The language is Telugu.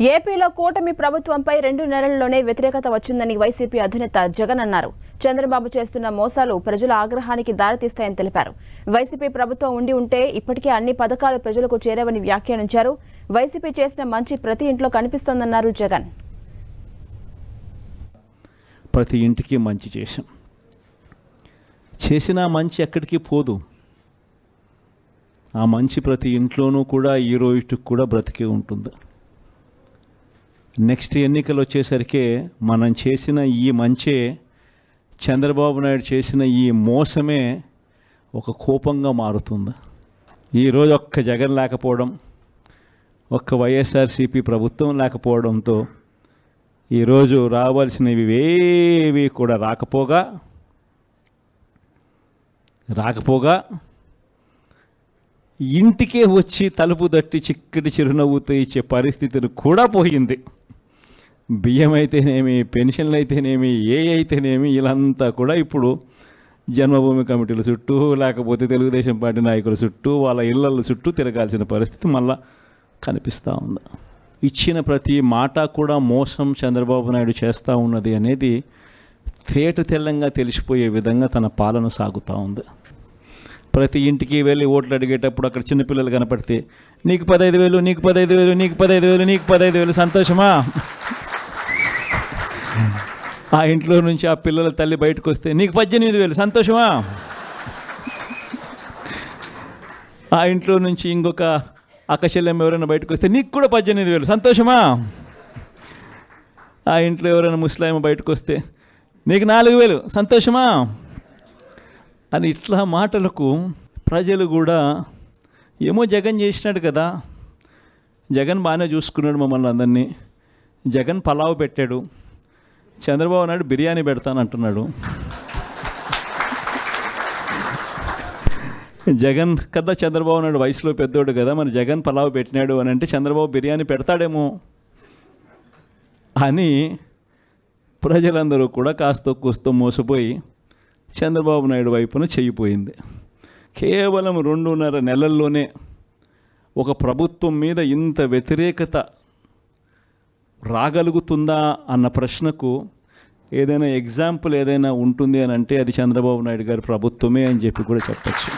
ఏపీలో కూటమి ప్రభుత్వంపై 2 నెలల్లోనే వ్యతిరేకత వచ్చిందని వైసీపీ అధినేత జగన్ అన్నారు. చంద్రబాబు చేస్తున్న మోసాలు ప్రజల ఆగ్రహానికి దారితీస్తాయని తెలిపారు. వైసీపీ ప్రభుత్వం ఉంటే ఇప్పటికే అన్ని పథకాలు ప్రజలకు చేరేవని వ్యాఖ్యానించారు. వైసీపీ చేసిన మంచి ప్రతి ఇంట్లో కనిపిస్తోందన్నారు జగన్. ప్రతి ఇంటికి మంచి చేసిన మంచి ఎక్కడికి పోదు. ఆ మంచి ప్రతి ఇంట్లోనూ కూడా ఈ రోజుకి కూడా బ్రతికే ఉంటుంది. నెక్స్ట్ ఎన్నికలు వచ్చేసరికి మనం చేసిన ఈ మంచే, చంద్రబాబు నాయుడు చేసిన ఈ మోసమే ఒక కోపంగా మారుతుంది. ఈరోజు ఒక్క జగన్ లేకపోవడం, ఒక్క వైఎస్ఆర్సీపీ ప్రభుత్వం లేకపోవడంతో ఈరోజు రావాల్సినవి ఏవి కూడా రాకపోగా ఇంటికే వచ్చి తలుపు తట్టి చిక్కటి చిరునవ్వుతో ఇచ్చే పరిస్థితులు కూడా పోయింది. బియ్యం అయితేనేమి, పెన్షన్లు అయితేనేమి, అయితేనేమి వీళ్ళంతా కూడా ఇప్పుడు జన్మభూమి కమిటీల చుట్టూ, లేకపోతే తెలుగుదేశం పార్టీ నాయకుల చుట్టూ, వాళ్ళ ఇళ్ల చుట్టూ తిరగాల్సిన పరిస్థితి మళ్ళా కనిపిస్తూ ఉంది. ఇచ్చిన ప్రతి మాట కూడా మోసం చంద్రబాబు నాయుడు చేస్తూ ఉన్నది అనేది తేట తెల్లంగా తెలిసిపోయే విధంగా తన పాలన సాగుతూ ఉంది. ప్రతి ఇంటికి వెళ్ళి ఓట్లు అడిగేటప్పుడు అక్కడ చిన్నపిల్లలు కనపడితే నీకు 15,000, నీకు 15,000, నీకు 15,000, నీకు 15,000 సంతోషమా? ఆ ఇంట్లో నుంచి ఆ పిల్లల తల్లి బయటకు వస్తే నీకు 18,000 సంతోషమా? ఆ ఇంట్లో నుంచి ఇంకొక అక్కచెల్లెమ్మ ఎవరైనా బయటకు వస్తే నీకు కూడా 18,000 సంతోషమా? ఆ ఇంట్లో ఎవరైనా ముస్లాం బయటకు వస్తే నీకు 4,000 సంతోషమా అని ఇట్లా మాటలకు ప్రజలు కూడా ఏమో జగన్ చేసినాడు కదా, జగన్ బాగానే చూసుకున్నాడు మమ్మల్ని అందరినీ, జగన్ పలావ్ పెట్టాడు, చంద్రబాబు నాయుడు బిర్యానీ పెడతానంటున్నాడు, జగన్ కదా చంద్రబాబు నాయుడు వయసులో పెద్దోడు కదా, మరి జగన్ పలావ్ పెట్టినాడు అని అంటే చంద్రబాబు బిర్యానీ పెడతాడేమో అని ప్రజలందరూ కూడా కాస్త కూస్తో మోసపోయి చంద్రబాబు నాయుడు వైపున చెయ్యిపోయింది. కేవలం 2.5 నెలల్లోనే ఒక ప్రభుత్వం మీద ఇంత వ్యతిరేకత రాగలుగుతుందా అన్న ప్రశ్నకు ఏదైనా ఎగ్జాంపుల్ ఏదైనా ఉంటుంది అని అంటే అది చంద్రబాబు నాయుడు గారి ప్రభుత్వమే అని చెప్పి కూడా చెప్పచ్చు.